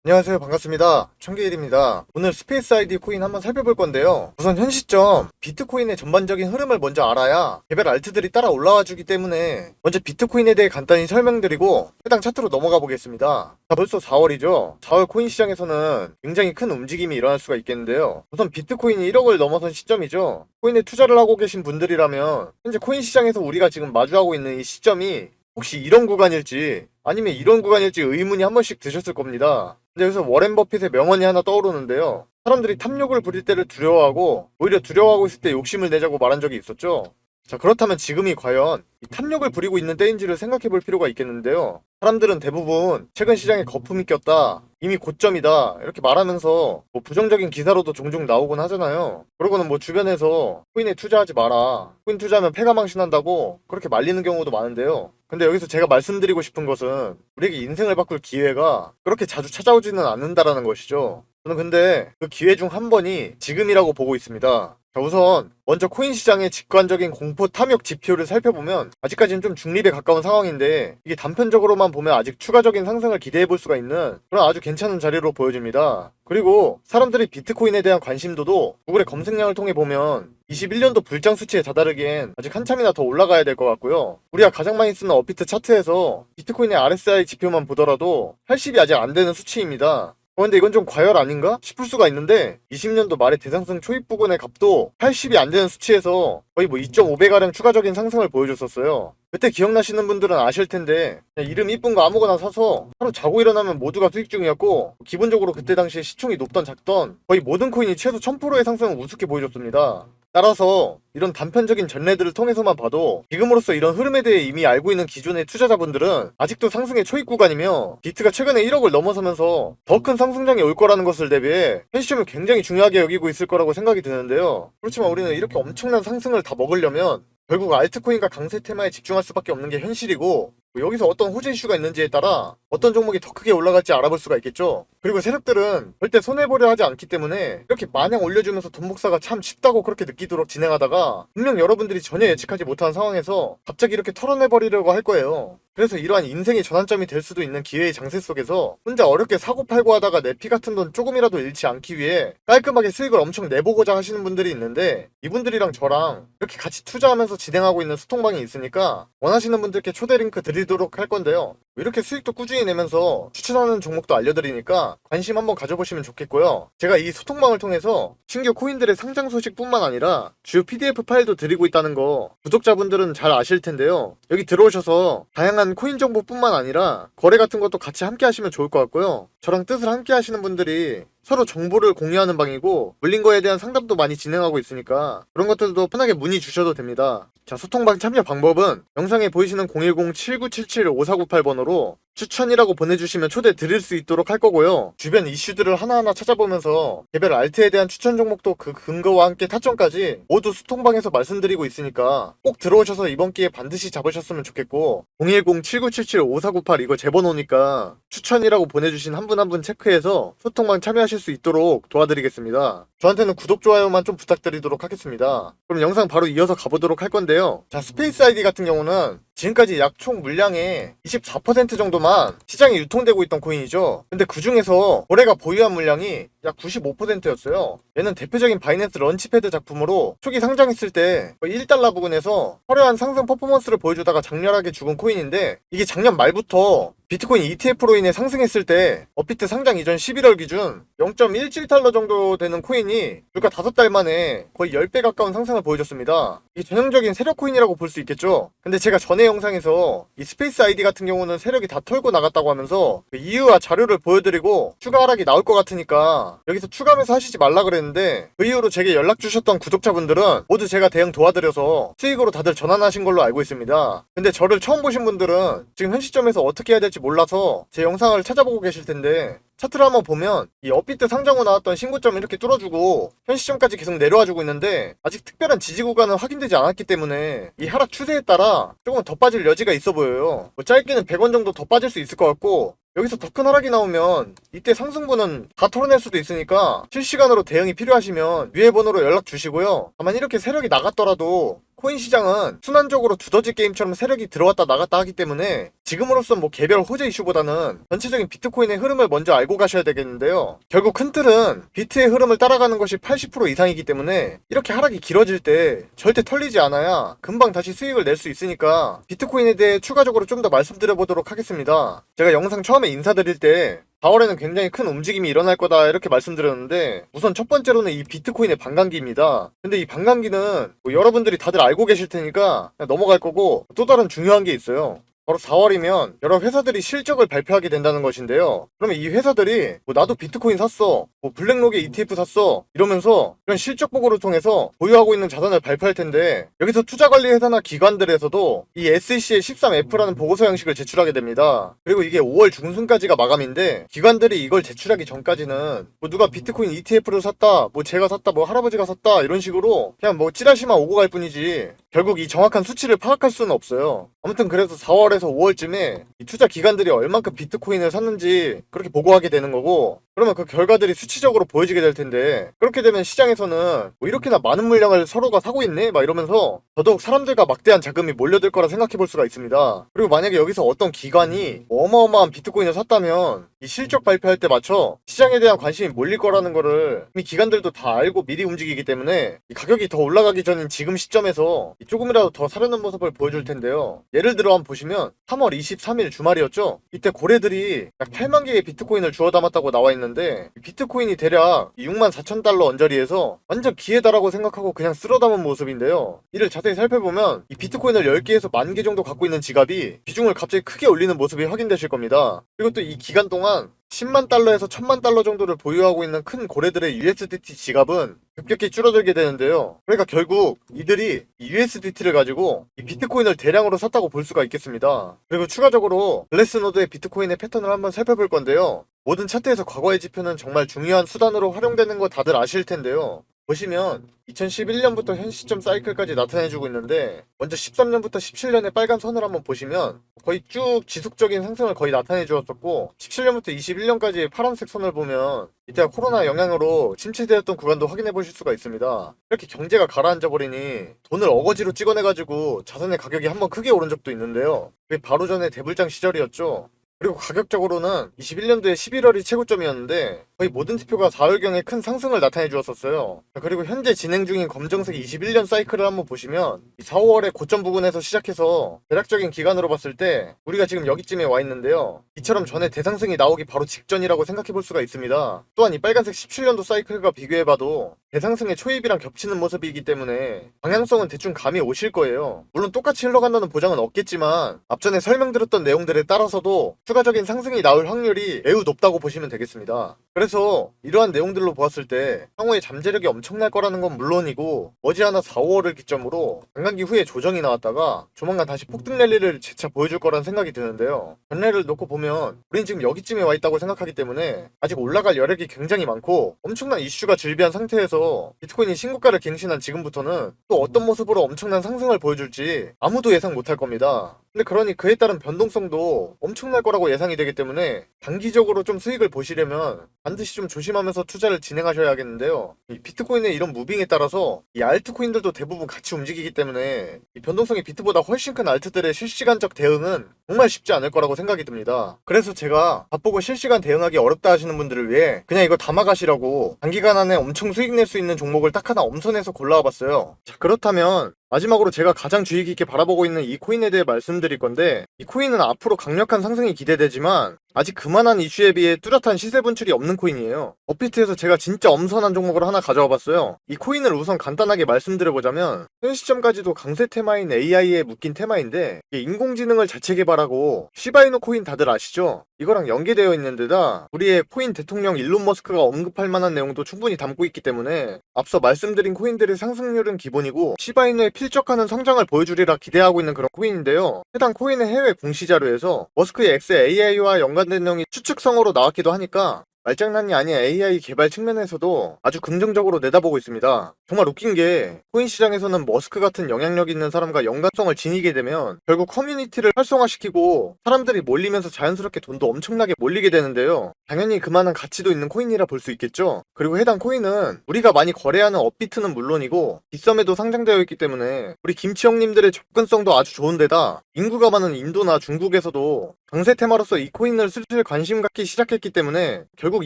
안녕하세요. 반갑습니다. 청계일입니다. 오늘 스페이스 아이디 코인 한번 살펴볼 건데요. 우선 현 시점 비트코인의 전반적인 흐름을 먼저 알아야 개별 알트들이 따라 올라와 주기 때문에 먼저 비트코인에 대해 간단히 설명드리고 해당 차트로 넘어가 보겠습니다. 자, 벌써 4월이죠. 4월 코인 시장에서는 굉장히 큰 움직임이 일어날 수가 있겠는데요. 우선 비트코인이 1억을 넘어선 시점이죠. 코인에 투자를 하고 계신 분들이라면 현재 코인 시장에서 우리가 지금 마주하고 있는 이 시점이 혹시 이런 구간일지 아니면 이런 구간일지 의문이 한 번씩 드셨을 겁니다. 근데 여기서 워렌 버핏의 명언이 하나 떠오르는데요. 사람들이 탐욕을 부릴 때를 두려워하고 오히려 두려워하고 있을 때 욕심을 내자고 말한 적이 있었죠. 자, 그렇다면 지금이 과연 이 탐욕을 부리고 있는 때인지를 생각해 볼 필요가 있겠는데요. 사람들은 대부분 최근 시장에 거품이 꼈다, 이미 고점이다 이렇게 말하면서 뭐 부정적인 기사로도 종종 나오곤 하잖아요. 그러고는 뭐 주변에서 코인에 투자하지 마라, 코인 투자하면 패가망신한다고 그렇게 말리는 경우도 많은데요. 근데 여기서 제가 말씀드리고 싶은 것은 우리에게 인생을 바꿀 기회가 그렇게 자주 찾아오지는 않는다라는 것이죠. 저는 근데 그 기회 중 한 번이 지금이라고 보고 있습니다. 자, 우선 먼저 코인 시장의 직관적인 공포 탐욕 지표를 살펴보면 아직까지는 좀 중립에 가까운 상황인데 이게 단편적으로만 보면 아직 추가적인 상승을 기대해 볼 수가 있는 그런 아주 괜찮은 자리로 보여집니다. 그리고 사람들이 비트코인에 대한 관심도도 구글의 검색량을 통해 보면 21년도 불장 수치에 다다르기엔 아직 한참이나 더 올라가야 될 것 같고요. 우리가 가장 많이 쓰는 업비트 차트에서 비트코인의 RSI 지표만 보더라도 80이 아직 안 되는 수치입니다. 근데 이건 좀 과열 아닌가 싶을 수가 있는데 20년도 말에 대상승 초입 부근의 값도 80이 안 되는 수치에서 거의 뭐 2.5배가량 추가적인 상승을 보여줬었어요. 그때 기억나시는 분들은 아실 텐데 그냥 이름 이쁜 거 아무거나 사서 하루 자고 일어나면 모두가 수익 중이었고 기본적으로 그때 당시에 시총이 높던 작던 거의 모든 코인이 최소 1000%의 상승을 우습게 보여줬습니다. 따라서 이런 단편적인 전례들을 통해서만 봐도 지금으로서 이런 흐름에 대해 이미 알고 있는 기존의 투자자분들은 아직도 상승의 초입 구간이며 비트가 최근에 1억을 넘어서면서 더 큰 상승장이 올 거라는 것을 대비해 현 시점을 굉장히 중요하게 여기고 있을 거라고 생각이 드는데요. 그렇지만 우리는 이렇게 엄청난 상승을 다 먹으려면 결국 알트코인과 강세 테마에 집중할 수밖에 없는 게 현실이고 여기서 어떤 호재 이슈가 있는지에 따라 어떤 종목이 더 크게 올라갈지 알아볼 수가 있겠죠. 그리고 세력들은 절대 손해보려 하지 않기 때문에 이렇게 마냥 올려주면서 돈 복사가 참 쉽다고 그렇게 느끼도록 진행하다가 분명 여러분들이 전혀 예측하지 못한 상황에서 갑자기 이렇게 털어내버리려고 할 거예요. 그래서 이러한 인생의 전환점이 될 수도 있는 기회의 장세 속에서 혼자 어렵게 사고팔고 하다가 내 피 같은 돈 조금이라도 잃지 않기 위해 깔끔하게 수익을 엄청 내보고자 하시는 분들이 있는데 이분들이랑 저랑 이렇게 같이 투자하면서 진행하고 있는 소통방이 있으니까 원하시는 분들께 초대 링크 드리도록 할 건데요. 이렇게 수익도 꾸준히 내면서 추천하는 종목도 알려드리니까 관심 한번 가져보시면 좋겠고요. 제가 이 소통방을 통해서 신규 코인들의 상장 소식뿐만 아니라 주요 PDF 파일도 드리고 있다는 거 구독자분들은 잘 아실 텐데요. 여기 들어오셔서 다양한 코인 정보뿐만 아니라 거래 같은 것도 같이 함께 하시면 좋을 것 같고요. 저랑 뜻을 함께 하시는 분들이 서로 정보를 공유하는 방이고 물린 거에 대한 상담도 많이 진행하고 있으니까 그런 것들도 편하게 문의 주셔도 됩니다. 자, 소통방 참여 방법은 영상에 보이시는 010-7977-5498번으로 추천이라고 보내주시면 초대 드릴 수 있도록 할 거고요. 주변 이슈들을 하나하나 찾아보면서 개별 알트에 대한 추천 종목도 그 근거와 함께 타점까지 모두 소통방에서 말씀드리고 있으니까 꼭 들어오셔서 이번 기회에 반드시 잡으셨으면 좋겠고 010-7977-5498 이거 제 번호니까 추천이라고 보내주신 한 분 한 분 체크해서 소통방 참여하실 수 있도록 도와드리겠습니다. 저한테는 구독, 좋아요만 좀 부탁드리도록 하겠습니다. 그럼 영상 바로 이어서 가보도록 할 건데요. 자, 스페이스 아이디 같은 경우는 지금까지 약 총 물량의 24% 정도만 시장에 유통되고 있던 코인이죠. 근데 그 중에서 올해가 보유한 물량이 약 95%였어요. 얘는 대표적인 바이낸스 런치패드 작품으로 초기 상장했을 때 거의 1달러 부근에서 화려한 상승 퍼포먼스를 보여주다가 장렬하게 죽은 코인인데 이게 작년 말부터 비트코인 ETF로 인해 상승했을 때 업비트 상장 이전 11월 기준 0.17달러 정도 되는 코인이 불과 5달 만에 거의 10배 가까운 상승을 보여줬습니다. 이게 전형적인 세력 코인이라고 볼 수 있겠죠. 근데 제가 전에 영상에서 이 스페이스 아이디 같은 경우는 세력이 다 털고 나갔다고 하면서 그 이유와 자료를 보여드리고 추가 하락이 나올 것 같으니까 여기서 추가하면서 하시지 말라 그랬는데 그 이후로 제게 연락 주셨던 구독자분들은 모두 제가 대응 도와드려서 수익으로 다들 전환하신 걸로 알고 있습니다. 근데 저를 처음 보신 분들은 지금 현 시점에서 어떻게 해야 될지 몰라서 제 영상을 찾아보고 계실 텐데 차트를 한번 보면 이 업비트 상장 후 나왔던 신고점 이렇게 뚫어주고 현 시점까지 계속 내려와주고 있는데 아직 특별한 지지 구간은 확인되지 않았기 때문에 이 하락 추세에 따라 조금 더 빠질 여지가 있어 보여요. 뭐 짧게는 100원 정도 더 빠질 수 있을 것 같고 여기서 더 큰 하락이 나오면 이때 상승분은 다 털어낼 수도 있으니까 실시간으로 대응이 필요하시면 위에 번호로 연락 주시고요. 다만 이렇게 세력이 나갔더라도 코인 시장은 순환적으로 두더지 게임처럼 세력이 들어왔다 나갔다 하기 때문에 지금으로선 뭐 개별 호재 이슈보다는 전체적인 비트코인의 흐름을 먼저 알고 가셔야 되겠는데요. 결국 큰 틀은 비트의 흐름을 따라가는 것이 80% 이상이기 때문에 이렇게 하락이 길어질 때 절대 털리지 않아야 금방 다시 수익을 낼 수 있으니까 비트코인에 대해 추가적으로 좀 더 말씀드려보도록 하겠습니다. 제가 영상 처음에 인사드릴 때 4월에는 굉장히 큰 움직임이 일어날 거다 이렇게 말씀드렸는데 우선 첫 번째로는 이 비트코인의 반감기입니다. 근데 이 반감기는 뭐 여러분들이 다들 알고 계실 테니까 그냥 넘어갈 거고, 또 다른 중요한 게 있어요. 바로 4월이면 여러 회사들이 실적을 발표하게 된다는 것인데요. 그러면 이 회사들이 뭐 나도 비트코인 샀어, 뭐 블랙록에 ETF 샀어 이러면서 이런 실적 보고를 통해서 보유하고 있는 자산을 발표할 텐데, 여기서 투자관리 회사나 기관들에서도 이 SEC의 13F라는 보고서 형식을 제출하게 됩니다. 그리고 이게 5월 중순까지가 마감인데, 기관들이 이걸 제출하기 전까지는 뭐 누가 비트코인 ETF를 샀다, 뭐 제가 샀다, 뭐 할아버지가 샀다 이런 식으로 그냥 뭐 찌라시만 오고 갈 뿐이지 결국 이 정확한 수치를 파악할 수는 없어요. 아무튼 그래서 4월에서 5월쯤에 이 투자 기관들이 얼만큼 비트코인을 샀는지 그렇게 보고하게 되는 거고, 그러면 그 결과들이 수치적으로 보여지게 될 텐데, 그렇게 되면 시장에서는 뭐 이렇게나 많은 물량을 서로가 사고 있네? 막 이러면서 더더욱 사람들과 막대한 자금이 몰려들 거라 생각해 볼 수가 있습니다. 그리고 만약에 여기서 어떤 기관이 뭐 어마어마한 비트코인을 샀다면 이 실적 발표할 때 맞춰 시장에 대한 관심이 몰릴 거라는 거를 이미 기관들도 다 알고 미리 움직이기 때문에 이 가격이 더 올라가기 전인 지금 시점에서 조금이라도 더 사려는 모습을 보여줄 텐데요. 예를 들어 한번 보시면 3월 23일 주말이었죠? 이때 고래들이 약 8만 개의 비트코인을 주워 담았다고 나와 있는데, 비트코인이 대략 64,000달러 언저리에서 완전 기회다라고 생각하고 그냥 쓸어 담은 모습인데요. 이를 자세히 살펴보면 이 비트코인을 10개에서 10,000개 정도 갖고 있는 지갑이 비중을 갑자기 크게 올리는 모습이 확인되실 겁니다. 그리고 또 이 기간 동안 10만 달러에서 1000만 달러 정도를 보유하고 있는 큰 고래들의 USDT 지갑은 급격히 줄어들게 되는데요. 그러니까 결국 이들이 이 USDT를 가지고 이 비트코인을 대량으로 샀다고 볼 수가 있겠습니다. 그리고 추가적으로 글래스노드의 비트코인의 패턴을 한번 살펴볼 건데요. 모든 차트에서 과거의 지표는 정말 중요한 수단으로 활용되는 거 다들 아실 텐데요. 보시면 2011년부터 현 시점 사이클까지 나타내주고 있는데, 먼저 13년부터 17년의 빨간 선을 한번 보시면 거의 쭉 지속적인 상승을 거의 나타내 주었었고, 17년부터 21년까지의 파란색 선을 보면 이때가 코로나 영향으로 침체되었던 구간도 확인해 보실 수가 있습니다. 이렇게 경제가 가라앉아 버리니 돈을 어거지로 찍어내가지고 자산의 가격이 한번 크게 오른 적도 있는데요. 그게 바로 전에 대불장 시절이었죠. 그리고 가격적으로는 21년도에 11월이 최고점이었는데 거의 모든 지표가 4월경에 큰 상승을 나타내 주었었어요. 그리고 현재 진행 중인 검정색 21년 사이클을 한번 보시면 4, 5월의 고점 부근에서 시작해서 대략적인 기간으로 봤을 때 우리가 지금 여기쯤에 와 있는데요. 이처럼 전에 대상승이 나오기 바로 직전이라고 생각해 볼 수가 있습니다. 또한 이 빨간색 17년도 사이클과 비교해봐도 대상승의 초입이랑 겹치는 모습이기 때문에 방향성은 대충 감이 오실 거예요. 물론 똑같이 흘러간다는 보장은 없겠지만 앞전에 설명드렸던 내용들에 따라서도 추가적인 상승이 나올 확률이 매우 높다고 보시면 되겠습니다. 그래서 이러한 내용들로 보았을 때 향후에 잠재력이 엄청날 거라는 건 물론이고, 머지않아 4, 5월을 기점으로 반감기 후에 조정이 나왔다가 조만간 다시 폭등 랠리를 재차 보여줄 거라는 생각이 드는데요. 전례를 놓고 보면 우린 지금 여기쯤에 와 있다고 생각하기 때문에 아직 올라갈 여력이 굉장히 많고, 엄청난 이슈가 즐비한 상태에서 비트코인이 신고가를 갱신한 지금부터는 또 어떤 모습으로 엄청난 상승을 보여줄지 아무도 예상 못할 겁니다. 근데 그러니 그에 따른 변동성도 엄청날 거라고 예상이 되기 때문에 단기적으로 좀 수익을 보시려면 반드시 좀 조심하면서 투자를 진행하셔야겠는데요. 이 비트코인의 이런 무빙에 따라서 이 알트코인들도 대부분 같이 움직이기 때문에 이 변동성이 비트보다 훨씬 큰 알트들의 실시간적 대응은 정말 쉽지 않을 거라고 생각이 듭니다. 그래서 제가 바쁘고 실시간 대응하기 어렵다 하시는 분들을 위해 그냥 이거 담아가시라고 단기간 안에 엄청 수익 낼 수 있는 종목을 딱 하나 엄선해서 골라와 봤어요. 자, 그렇다면 마지막으로 제가 가장 주의 깊게 바라보고 있는 이 코인에 대해 말씀드릴 건데, 이 코인은 앞으로 강력한 상승이 기대되지만 아직 그만한 이슈에 비해 뚜렷한 시세 분출이 없는 코인이에요. 업비트에서 제가 진짜 엄선한 종목을 하나 가져와 봤어요. 이 코인을 우선 간단하게 말씀드려보자면 현 시점까지도 강세 테마인 AI에 묶인 테마인데, 이게 인공지능을 자체 개발하고 시바이누 코인 다들 아시죠? 이거랑 연계되어 있는 데다 우리의 코인 대통령 일론 머스크가 언급할 만한 내용도 충분히 담고 있기 때문에 앞서 말씀드린 코인들의 상승률은 기본이고 시바이누의 필적하는 성장을 보여주리라 기대하고 있는 그런 코인인데요. 해당 코인의 해외 공시 자료에서 머스크의 X AI와 연관된 내용이 추측성으로 나왔기도 하니까 말장난이 아닌 AI 개발 측면에서도 아주 긍정적으로 내다보고 있습니다. 정말 웃긴 게 코인 시장에서는 머스크 같은 영향력 있는 사람과 연관성을 지니게 되면 결국 커뮤니티를 활성화시키고 사람들이 몰리면서 자연스럽게 돈도 엄청나게 몰리게 되는데요. 당연히 그만한 가치도 있는 코인이라 볼 수 있겠죠. 그리고 해당 코인은 우리가 많이 거래하는 업비트는 물론이고 빗썸에도 상장되어 있기 때문에 우리 김치 형님들의 접근성도 아주 좋은데다 인구가 많은 인도나 중국에서도 강세 테마로서 이 코인을 슬슬 관심 갖기 시작했기 때문에 결국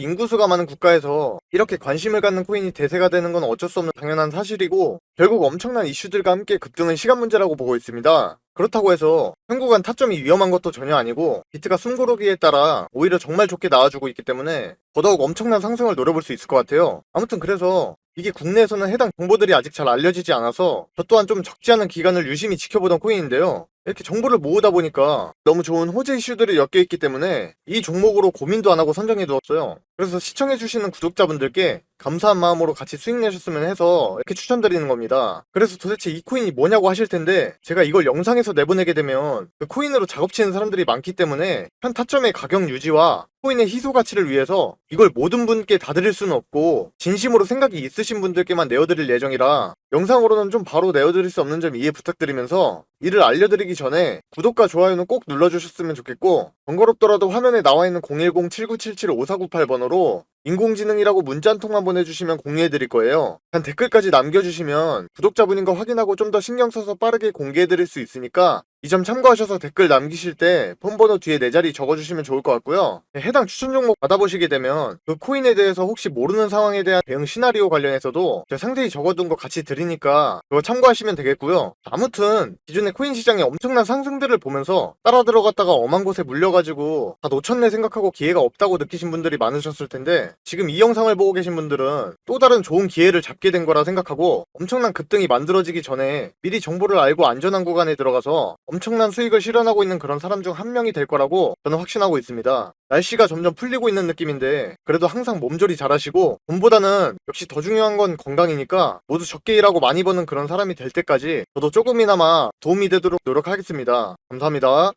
인구수가 많은 국가에서 이렇게 관심을 갖는 코인이 대세가 되는 건 어쩔 수 없는 당연한 사실이고 결국 엄청난 이슈들과 함께 급등은 시간 문제라고 보고 있습니다. 그렇다고 해서 한국은 타점이 위험한 것도 전혀 아니고 비트가 숨고르기에 따라 오히려 정말 좋게 나와주고 있기 때문에 더더욱 엄청난 상승을 노려볼 수 있을 것 같아요. 아무튼 그래서 이게 국내에서는 해당 정보들이 아직 잘 알려지지 않아서 저 또한 좀 적지 않은 기간을 유심히 지켜보던 코인인데요. 이렇게 정보를 모으다 보니까 너무 좋은 호재 이슈들이 엮여있기 때문에 이 종목으로 고민도 안 하고 선정해두었어요. 그래서 시청해주시는 구독자분들께 감사한 마음으로 같이 수익 내셨으면 해서 이렇게 추천드리는 겁니다. 그래서 도대체 이 코인이 뭐냐고 하실 텐데 제가 이걸 영상에서 내보내게 되면 그 코인으로 작업치는 사람들이 많기 때문에 현 타점의 가격 유지와 코인의 희소 가치를 위해서 이걸 모든 분께 다 드릴 수는 없고 진심으로 생각이 있으신 분들께만 내어드릴 예정이라 영상으로는 좀 바로 내어드릴 수 없는 점 이해 부탁드리면서 이를 알려드리기 전에 구독과 좋아요는 꼭 눌러주셨으면 좋겠고 번거롭더라도 화면에 나와있는 010-7777-5498번호로 인공지능이라고 문자 한 통만 보내주시면 공유해드릴 거예요. 단 댓글까지 남겨주시면 구독자분인 거 확인하고 좀 더 신경 써서 빠르게 공개해드릴 수 있으니까 이 점 참고하셔서 댓글 남기실 때 폰번호 뒤에 내 자리 적어주시면 좋을 것 같고요. 해당 추천 종목 받아보시게 되면 그 코인에 대해서 혹시 모르는 상황에 대한 대응 시나리오 관련해서도 제가 상세히 적어둔 거 같이 드리니까 그거 참고하시면 되겠고요. 아무튼 기존의 코인 시장의 엄청난 상승들을 보면서 따라 들어갔다가 엄한 곳에 물려가지고 다 놓쳤네 생각하고 기회가 없다고 느끼신 분들이 많으셨을 텐데 지금 이 영상을 보고 계신 분들은 또 다른 좋은 기회를 잡게 된 거라 생각하고 엄청난 급등이 만들어지기 전에 미리 정보를 알고 안전한 구간에 들어가서 엄청난 수익을 실현하고 있는 그런 사람 중 한 명이 될 거라고 저는 확신하고 있습니다. 날씨가 점점 풀리고 있는 느낌인데 그래도 항상 몸조리 잘하시고 돈보다는 역시 더 중요한 건 건강이니까 모두 적게 일하고 많이 버는 그런 사람이 될 때까지 저도 조금이나마 도움이 되도록 노력하겠습니다. 감사합니다.